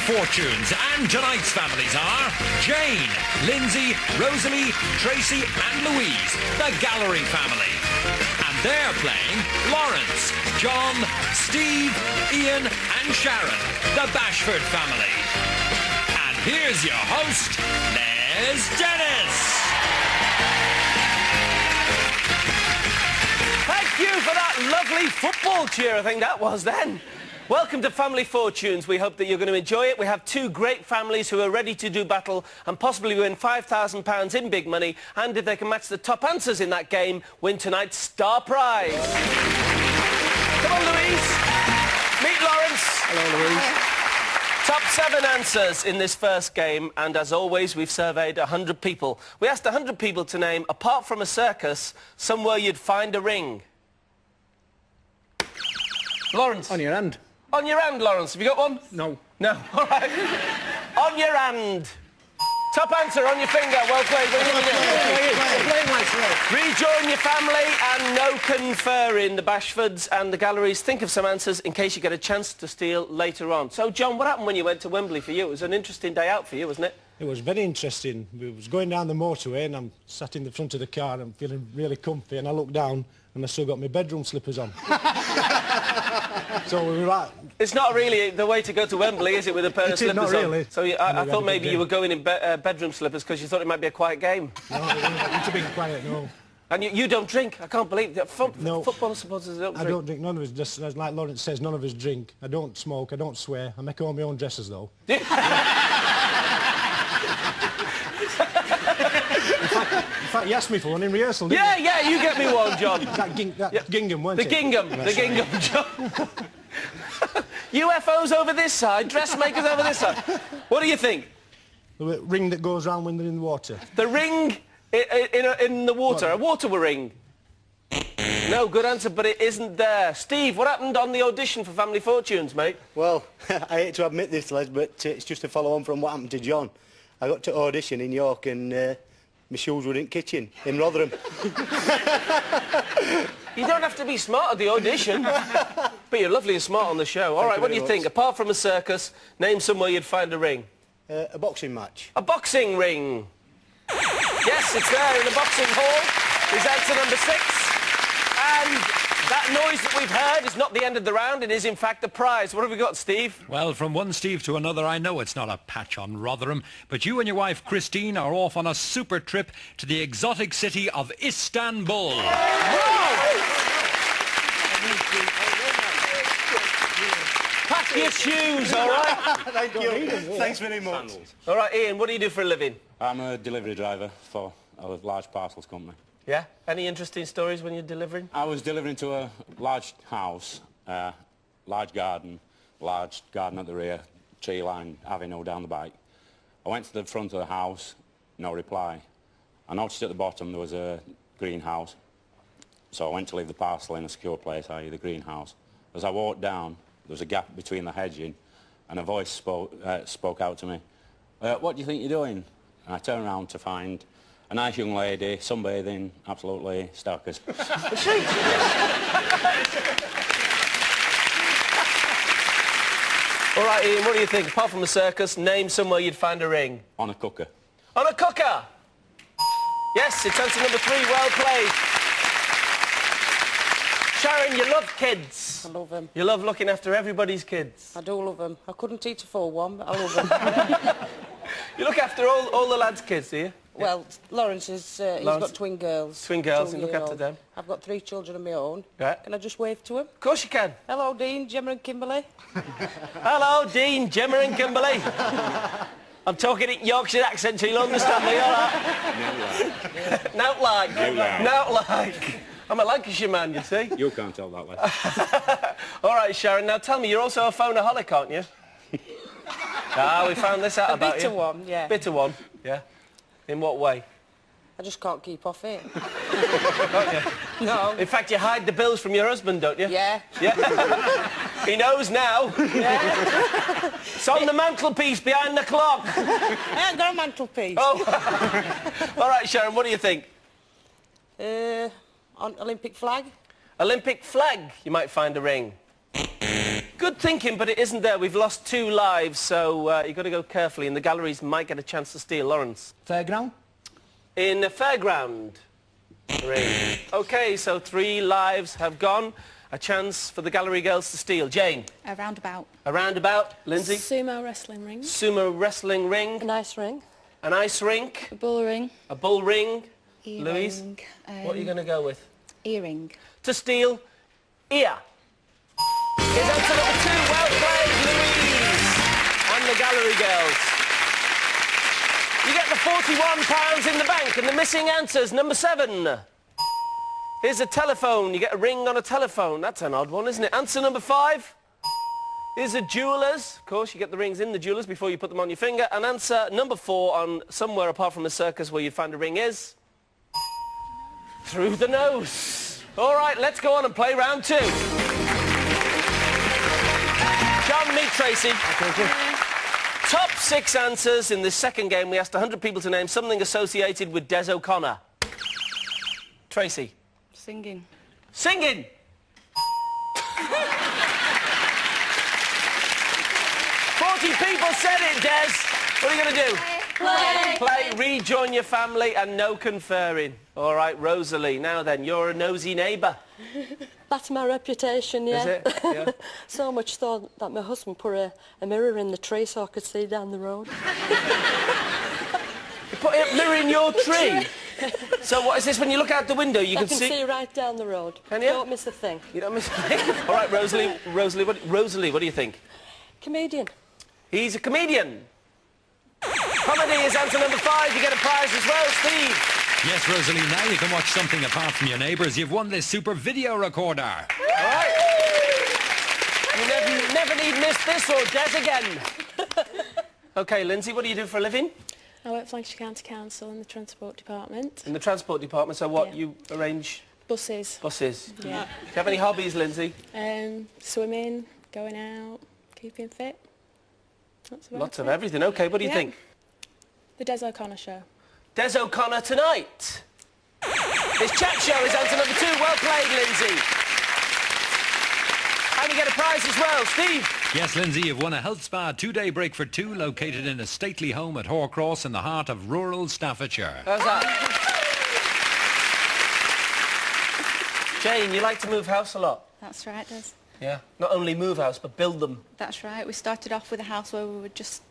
Fortunes, and tonight's families are Jane, Lindsay, Rosalie, Tracy and Louise, the Gallery family. And they're playing Lawrence, John, Steve, Ian and Sharon, the Bashford family. And here's your host, Les Dennis. Thank you for that lovely football cheer, I think that was then. Welcome to Family Fortunes. We hope that you're going to enjoy it. We have two great families who are ready to do battle and possibly win £5,000 in big money. And if they can match the top answers in that game, win tonight's star prize. Come on, Louise. Meet Lawrence. Hello, Louise. Top 7 answers in this first game, and as always, we've surveyed 100 people. We asked 100 people to name, apart from a circus, somewhere you'd find a ring. Lawrence. On your hand. On your hand, Lawrence. Have you got one? No. No. All right. On your hand. Top answer, on your finger. Well played. What are you going to do? Rejoin your family and no conferring. The Bashfords and the Galleries. Think of some answers in case you get a chance to steal later on. So, John, what happened when you went to Wembley for you? It was an interesting day out for you, wasn't it? It was very interesting. We was going down the motorway and I'm sat in the front of the car and I'm feeling really comfy and I look down and I still got my bedroom slippers on. So we were right. It's not really the way to go to Wembley, is it, with a pair of slippers not really. on? So I thought maybe you were going in bedroom slippers because you thought it might be a quiet game. No, it's a bit quiet, no. And you don't drink? I can't believe that. No. Football supporters don't drink. I don't drink. None of us, just like Lawrence says, none of us drink. I don't smoke, I don't swear. I make all my own dresses, though. In fact, you asked me for one in rehearsal, didn't you? Yeah, you get me one, John. That gingham, wasn't The it? gingham, the gingham, John. UFOs over this side, dressmakers over this side. What do you think? The ring that goes round when they're in the water. The ring in the water, a water ring. No, good answer, but it isn't there. Steve, what happened on the audition for Family Fortunes, mate? Well, I hate to admit this, Les, but it's just to follow on from what happened to John. I got to audition in York and my shoes were in the kitchen in Rotherham. You don't have to be smart at the audition, but you're lovely and smart on the show. All right, what do you think? Apart from a circus, name somewhere you'd find a ring. A boxing match. A boxing ring. Yes, it's there in the boxing hall. Is answer number 6. And that noise that we've heard is not the end of the round. It is, in fact, the prize. What have we got, Steve? Well, from one Steve to another, I know it's not a patch on Rotherham, but you and your wife, Christine, are off on a super trip to the exotic city of Istanbul. Pack your shoes, all right? Thank you. Thanks very much. All right, Ian, what do you do for a living? I'm a delivery driver for a large parcels company. Yeah? Any interesting stories when you're delivering? I was delivering to a large house, large garden at the rear, tree line, avenue down the back. I went to the front of the house, no reply. I noticed at the bottom there was a greenhouse, so I went to leave the parcel in a secure place, i.e. the greenhouse. As I walked down, there was a gap between the hedging, and a voice spoke out to me. What do you think you're doing? And I turned around to find a nice young lady, sunbathing, absolutely starkers. All right, Ian, what do you think? Apart from a circus, name somewhere you'd find a ring. On a cooker. On a cooker! Yes, it's answer number 3. Well played. Sharon, you love kids. I love them. You love looking after everybody's kids. I do love them. I couldn't teach a full one, but I love them. You look after all the lads' kids, do you? Well, Lawrence is, he's got twin girls. Twin girls, you look after 2-year-old. them. I've got 3 children of my own. Right. Can I just wave to them? Of course you can. Hello, Dean, Gemma and Kimberley. Hello, Dean, Gemma and Kimberley. I'm talking in Yorkshire accent, so you'll understand me, all right? Not like. Not like. I'm a Lancashire man, you see. You can't tell that, Les. All right, Sharon, now tell me, you're also a phoneaholic, aren't you? We found this out about you. A bitter one, yeah. Bitter one, yeah. In what way? I just can't keep off it. Don't you? No. In fact, you hide the bills from your husband, don't you? Yeah. Yeah. He knows now. Yeah. It's on the mantelpiece behind the clock. I ain't got a mantelpiece. Oh. All right, Sharon, what do you think? On Olympic flag? Olympic flag, you might find a ring. Good thinking, but it isn't there. We've lost 2 lives, so you've got to go carefully, and the galleries might get a chance to steal. Lawrence? Fairground? In a fairground. 3. OK, so 3 lives have gone. A chance for the gallery girls to steal. Jane? A roundabout. A roundabout. Lindsay? Sumo wrestling ring. Sumo wrestling ring. An ice ring. An ice rink. A bull ring. A bull ring. Earring. Louise? What are you going to go with? Earring. To steal, ear. Is answer number 2. Well played, Louise. And the gallery girls. You get the £41 in the bank, and the missing answers, number 7. Here's a telephone. You get a ring on a telephone. That's an odd one, isn't it? Answer number 5. Here's a jeweller's. Of course, you get the rings in the jeweller's before you put them on your finger. And answer number 4 on somewhere apart from a circus where you find a ring is... through the nose. All right, let's go on and play round 2. John, meet Tracy. Top 6 answers in this second game. We asked 100 people to name something associated with Des O'Connor. Tracy. Singing. Singing. 40 people said it, Des. What are you going to do? Play, rejoin your family, and no conferring. All right, Rosalie. Now then, you're a nosy neighbour. That's my reputation, yeah. Is it? Yeah. So much so that my husband put a mirror in the tree so I could see down the road. You put a mirror in your tree? So what is this? When you look out the window, you I can can see... see right down the road. Can you? Don't miss a thing. You don't miss a thing? All right, Rosalie, what do you think? Comedian. He's a comedian. Comedy is answer number 5. You get a prize as well, Steve. Yes, Rosalie, now you can watch something apart from your neighbours. You've won this super video recorder. All right. You never need miss this or Des again. OK, Lindsay, what do you do for a living? I work for Lancashire County Council in the Transport Department. In the Transport Department, so what, Yeah. you arrange Buses. buses? Yeah. Do you have any hobbies, Lindsay? Swimming, going out, keeping fit. That's about Lots of it. everything. OK, what do you Yeah. think? The Des O'Connor Show. Des O'Connor tonight. This chat show is answer number 2. Well played, Lindsay. And you get a prize as well, Steve. Yes, Lindsay, you've won a health spa 2-day break for 2 located in a stately home at Horcross in the heart of rural Staffordshire. How's that? Jane, you like to move house a lot? That's right, Des. Yeah. Not only move house, but build them. That's right. We started off with a house where we would just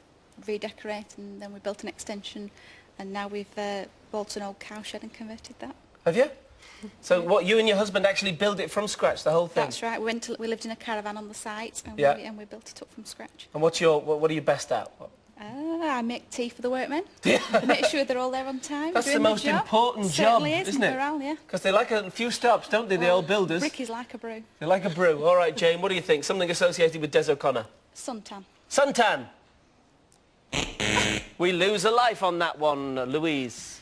redecorate, and then we built an extension, and now we've bought an old cowshed and converted that. Have you? So what, you and your husband actually build it from scratch, the whole thing? That's right. We lived in a caravan on the site, and, Yeah. we built it up from scratch. And what are you best at? I make tea for the workmen. Make sure they're all there on time. That's the doing most their job. important job, Certainly is, isn't in it? morale, yeah. Because they like a few stops, don't they, the old builders? Ricky's like a brew. They like a brew. All right, Jane, what do you think? Something associated with Des O'Connor? Suntan. Suntan. We lose a life on that one, Louise.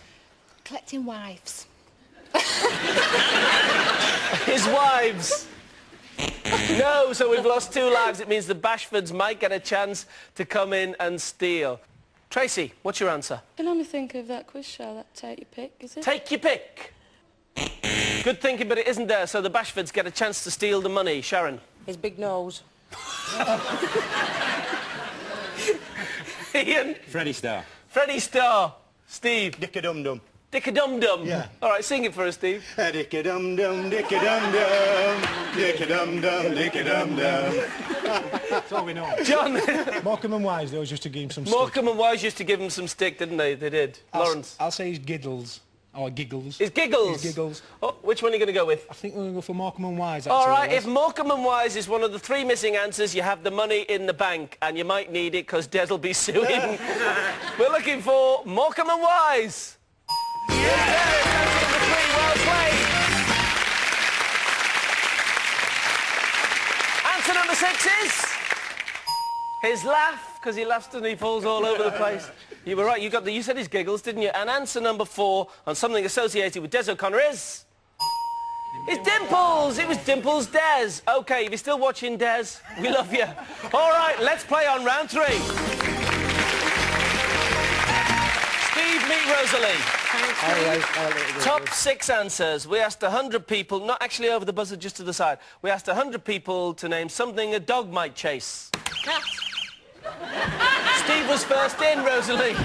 Collecting wives. His wives. No, so we've lost 2 lives. It means the Bashfords might get a chance to come in and steal. Tracy, what's your answer? I can only think of that quiz show, that Take Your Pick, is it? Take your pick. Good thinking, but it isn't there, so the Bashfords get a chance to steal the money. Sharon? His big nose. Ian? Freddie Starr. Freddie Starr. Steve? Dick-a-dum-dum. Dick-a-dum-dum. Yeah. All right, sing it for us, Steve. Dick-a-dum-dum, dick-a-dum-dum, dick-a-dum-dum, dick-a-dum-dum. That's all we know. John? Morecambe and Wise, they always used to give him some stick. Morecambe and Wise used to give him some stick, didn't they? They did. Lawrence? I'll say he's Giggles. Or Giggles. It's Giggles. He's Giggles. Oh, which one are you going to go with? I think we're going to go for Morecambe and Wise, All actually, right, Les. if Morecambe and Wise is one of the 3 missing answers, you have the money in the bank, and you might need it because Des will be suing. We're looking for Morecambe and Wise. Yes, answer number 3, well played. Answer number 6 is his laugh, because he laughs and he falls all over the place. You were right, you said his giggles, didn't you? And answer number 4 on something associated with Des O'Connor is... It's Dimples! It was Dimples Des. OK, if you're still watching, Des, we love you. All right, let's play on round 3. Steve, meet Rosalie. Top 6 answers. We asked 100 people, not actually over the buzzer, just to the side. We asked 100 people to name something a dog might chase. Cat. Steve was first in, Rosalie.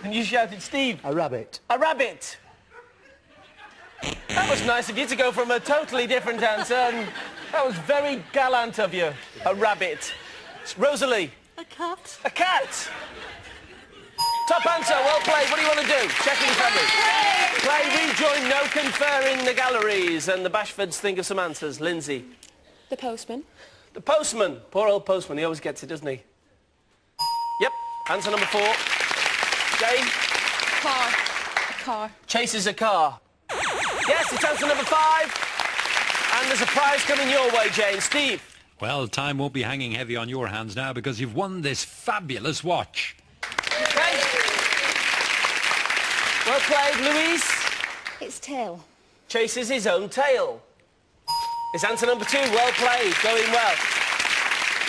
And you shouted, Steve. A rabbit. A rabbit. That was nice of you to go from a totally different answer, and that was very gallant of you. A rabbit. Rosalie. A cat. A cat. Top answer, well played. What do you want to do? Checking family. Play, rejoin, no conferring the galleries. And the Bashfords think of some answers. Lindsay. The postman. The postman. Poor old postman. He always gets it, doesn't he? Yep. Answer number 4. Jane. Car. A car. Chases a car. Yes, it's answer number 5. And there's a prize coming your way, Jane. Steve. Well, time won't be hanging heavy on your hands now because you've won this fabulous watch. Okay. Well played, Louise. It's tail. Chases his own tail. It's answer number 2. Well played. Going well.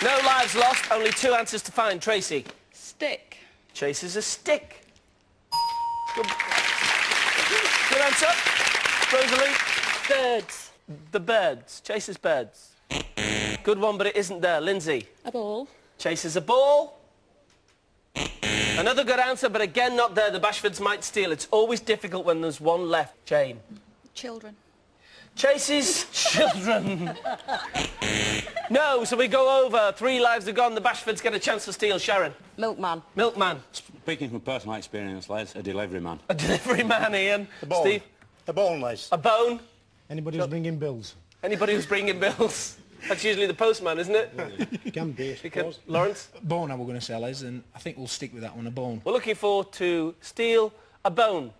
No lives lost. Only 2 answers to find. Tracy. Stick. Chases a stick. Good answer. Rosalie. Birds. The birds. Chases birds. Good one, but it isn't there. Lindsay. A ball. Chases a ball. Another good answer, but again not there. The Bashfords might steal. It's always difficult when there's one left. Jane. Children. Chases children. No, so we go over. 3 lives are gone. The Bashfords get a chance to steal. Sharon. Milkman. Milkman. Speaking from personal experience, Les, a delivery man. A delivery man, Ian. A bone. Steve. A bone, Les. A bone. Anybody who's bringing bills? Anybody who's bringing bills. That's usually the postman, isn't it? It can be, I suppose. Lawrence? Bone, we're going to say, Les, and I think we'll stick with that one, a bone. We're looking for to steal a bone.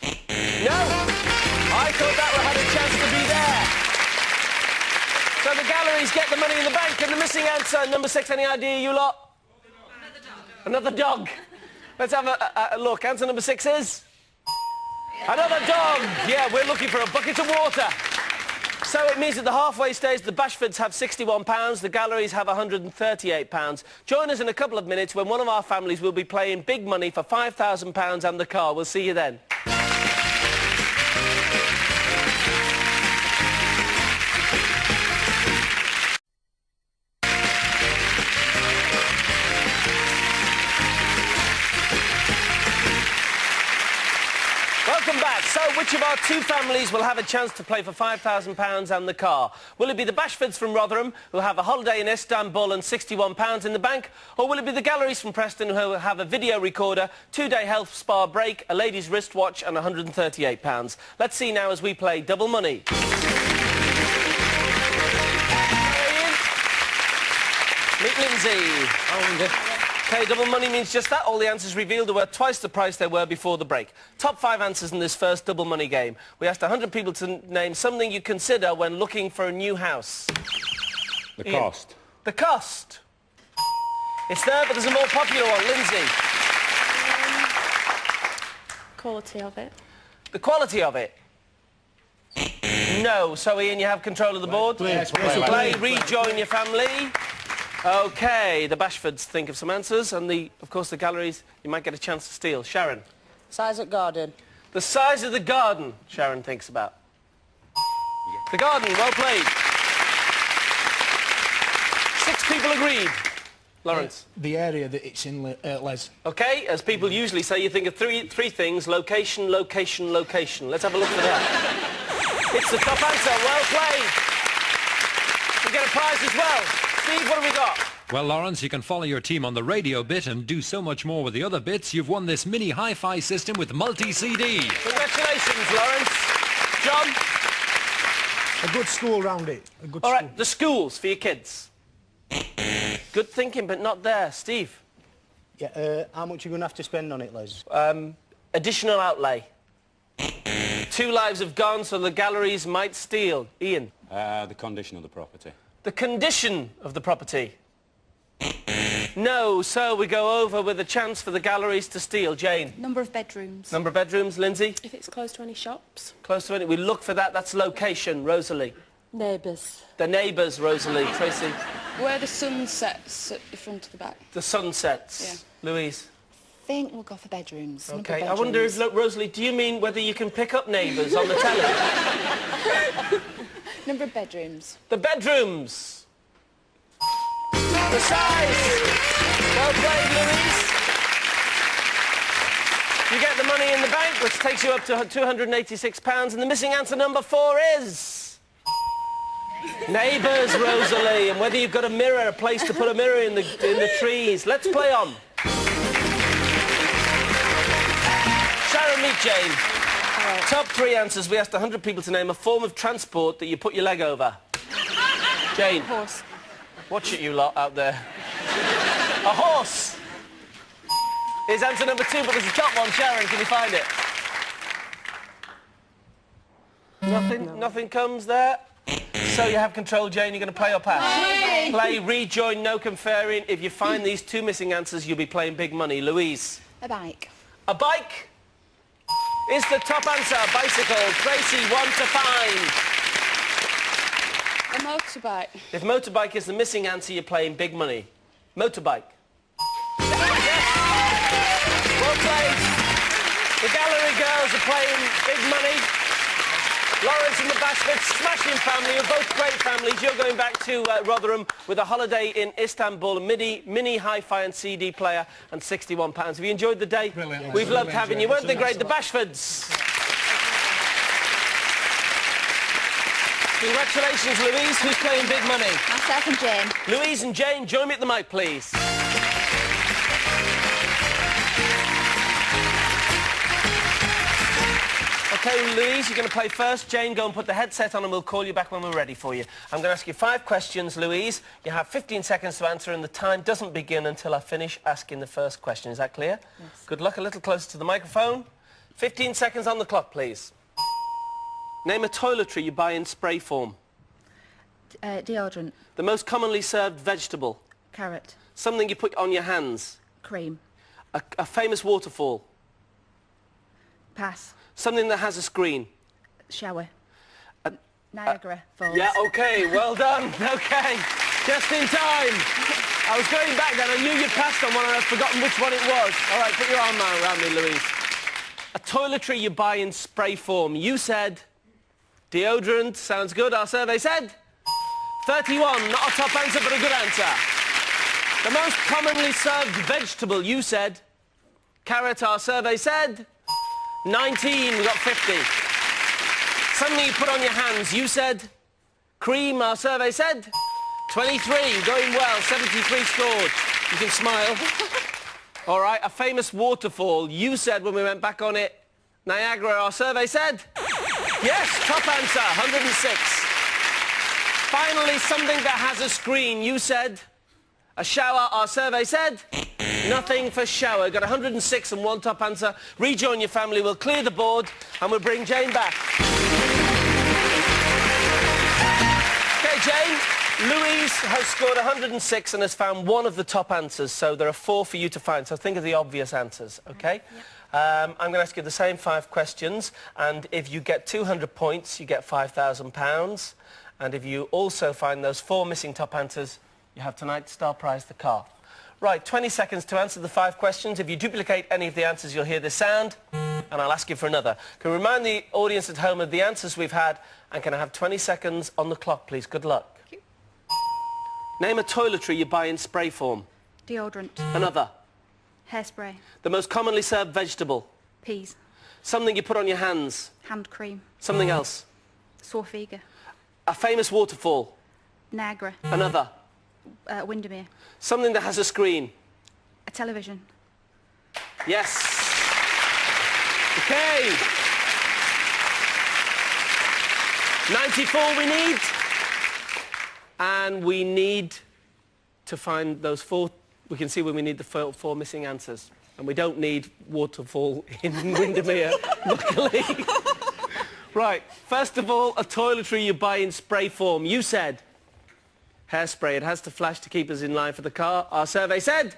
No! I thought that one had a chance to be there. So the galleries get the money in the bank, and the missing answer, number 6, any idea, you lot? Another dog. Another dog. Let's have a look. Answer number 6 is? Another dog. Yeah, we're looking for a bucket of water. So it means at the halfway stage, the Bashfords have £61, the galleries have £138. Join us in a couple of minutes when one of our families will be playing big money for £5,000 and the car. We'll see you then. Welcome back. So, which of our 2 families will have a chance to play for £5,000 and the car? Will it be the Bashfords from Rotherham, who have a holiday in Istanbul and £61 in the bank? Or will it be the galleries from Preston, who will have a video recorder, 2-day health spa break, a lady's wristwatch and £138? Let's see now as we play Double Money. Meet Lindsay. Okay, double money means just that. All the answers revealed are worth twice the price they were before the break. Top 5 answers in this first double money game. We asked 100 people to name something you consider when looking for a new house. The Ian. cost. The cost. It's there, but there's a more popular one. Lindsay. Quality of it. The quality of it. No. So, Ian, you have control of the board? Play, rejoin your family. OK, the Bashfords think of some answers, and of course, the galleries, you might get a chance to steal. Sharon. Size of garden. The size of the garden, Sharon thinks about. The garden, well played. 6 people agreed. Lawrence. The area that it's in, Les. OK, as people usually say, you think of three things: location, location, location. Let's have a look for that. It's the top answer. Well played. You get a prize as well. Steve, what have we got? Well, Lawrence, you can follow your team on the radio bit and do so much more with the other bits. You've won this mini hi-fi system with multi-CD. Congratulations, Lawrence. John? A good school round it. A good All school. right, the schools for your kids. Good thinking, but not there. Steve? Yeah, how much are you going to have to spend on it, Les? Additional outlay. 2 lives have gone, so the galleries might steal. Ian? The condition of the property. The condition of the property. No, so we go over with a chance for the galleries to steal. Jane? Number of bedrooms. Number of bedrooms. Lindsay? If it's close to any shops. Close to it. We look for that. That's location. Rosalie? Neighbours. The neighbours, Rosalie. Tracy? Where the sun sets at the front of the back. The sunsets. Yeah. Louise? think we'll go for bedrooms. Number OK, I wonder if, look, Rosalie, do you mean whether you can pick up neighbours on the telly? Number of bedrooms. The bedrooms. The size. Well played, Louise. You get the money in the bank, which takes you up to £286, and the missing answer number 4 is... Neighbours, Rosalie, and whether you've got a mirror, a place to put a mirror in the trees. Let's play on. Sharon, meet Jane. Right. Top 3 answers. We asked 100 people to name a form of transport that you put your leg over. Jane. Horse. Watch it, you lot out there. A horse is answer number 2, but there's a top one. Sharon, can you find it? Nothing? Nothing comes there? So you have control, Jane. You're going to play or pass? Play, rejoin, no conferring. If you find these 2 missing answers, you'll be playing big money. Louise? A bike. A bike is the top answer. Bicycle. Tracy, 1 to find. A motorbike. If motorbike is the missing answer, you're playing big money. Motorbike. Well played. The gallery girls are playing big money. Lawrence and the Bashfords, smashing family. You're both great families. You're going back to Rotherham with a holiday in Istanbul, a mini hi-fi and CD player, and £61. Have you enjoyed the day? Brilliant. We've loved having you. Weren't they great? The Excellent. Bashfords. Congratulations, Louise. Who's playing big money? Myself and Jane. Louise and Jane, join me at the mic, please. OK, Louise, you're going to play first. Jane, go and put the headset on and we'll call you back when we're ready for you. I'm going to ask you 5 questions, Louise. You have 15 seconds to answer and the time doesn't begin until I finish asking the first question. Is that clear? Yes. Good luck. A little closer to the microphone. 15 seconds on the clock, please. Name a toiletry you buy in spray form. Deodorant. The most commonly served vegetable. Carrot. Something you put on your hands. Cream. A famous waterfall. Pass. Something that has a screen. Shower. Niagara Falls. Yeah, OK, well done. OK, just in time. I was going back then. I knew you passed on one and I'd forgotten which one it was. All right, put your arm around me, Louise. A toiletry you buy in spray form. You said deodorant. Sounds good. Our survey said 31. Not a top answer, but a good answer. The most commonly served vegetable. You said carrot. Our survey said 19. We got 50. Something you put on your hands. You said cream. Our survey said 23. Going well. 73 scored. You can smile. All right. A famous waterfall. You said when we went back on it, Niagara. Our survey said yes. Top answer. 106. Finally, something that has a screen. You said a shower. Our survey said nothing for shower. Got 106 and 1 top answer. Rejoin your family. We'll clear the board and we'll bring Jane back. OK, Jane. Louise has scored 106 and has found 1 of the top answers, so there are 4 for you to find. So think of the obvious answers, OK? I'm going to ask you the same 5 questions, and if you get 200 points, you get £5,000. And if you also find those 4 missing top answers, you have tonight's star prize, the car. Right, 20 seconds to answer the 5 questions. If you duplicate any of the answers, you'll hear this sound, and I'll ask you for another. Can we remind the audience at home of the answers we've had, and can I have 20 seconds on the clock, please? Good luck. Thank you. Name a toiletry you buy in spray form. Deodorant. Another. Hairspray. The most commonly served vegetable. Peas. Something you put on your hands. Hand cream. Something else. Swarthega. A famous waterfall. Niagara. Another. Windermere. Something that has a screen. A television. Yes. OK. 94 we need. And we need to find those 4... We can see when we need the 4 missing answers. And we don't need waterfall in Windermere, luckily. Right, first of all, a toiletry you buy in spray form. You said hairspray. It has to flash to keep us in line for the car. Our survey said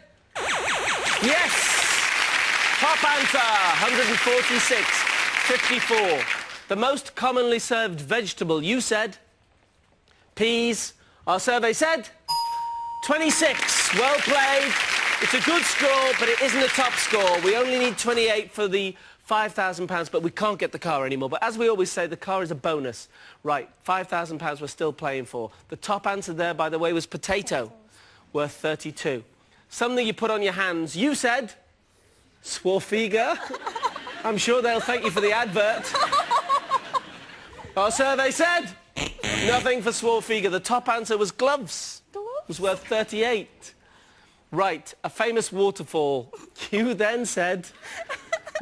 yes. Top answer, 146, 54. The most commonly served vegetable. You said peas. Our survey said 26. Well played. It's a good score, but it isn't a top score. We only need 28 for the £5,000, but we can't get the car anymore. But as we always say, the car is a bonus. Right, £5,000 we're still playing for. The top answer there, by the way, was potato, worth 32. Something you put on your hands. You said Swarfiga. I'm sure they'll thank you for the advert. Our survey said nothing for Swarfiga. The top answer was gloves. It was worth 38. Right, a famous waterfall. You then said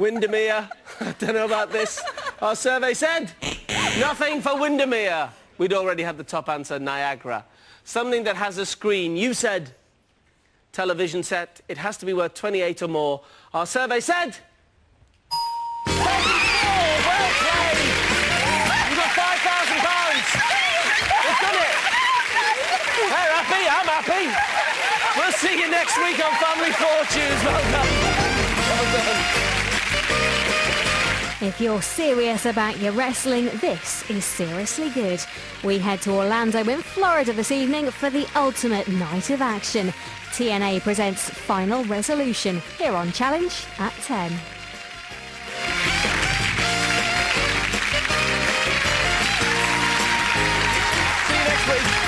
Windermere. I don't know about this. Our survey said nothing for Windermere. We'd already had the top answer, Niagara. Something that has a screen. You said television set. It has to be worth 28 or more. Our survey said 34. Well played. You got £5,000. We've done it. They're happy. I'm happy. We'll see you next week on Family Fortunes. Well done. Well done. If you're serious about your wrestling, this is seriously good. We head to Orlando in Florida this evening for the ultimate night of action. TNA presents Final Resolution here on Challenge at 10. See you next week.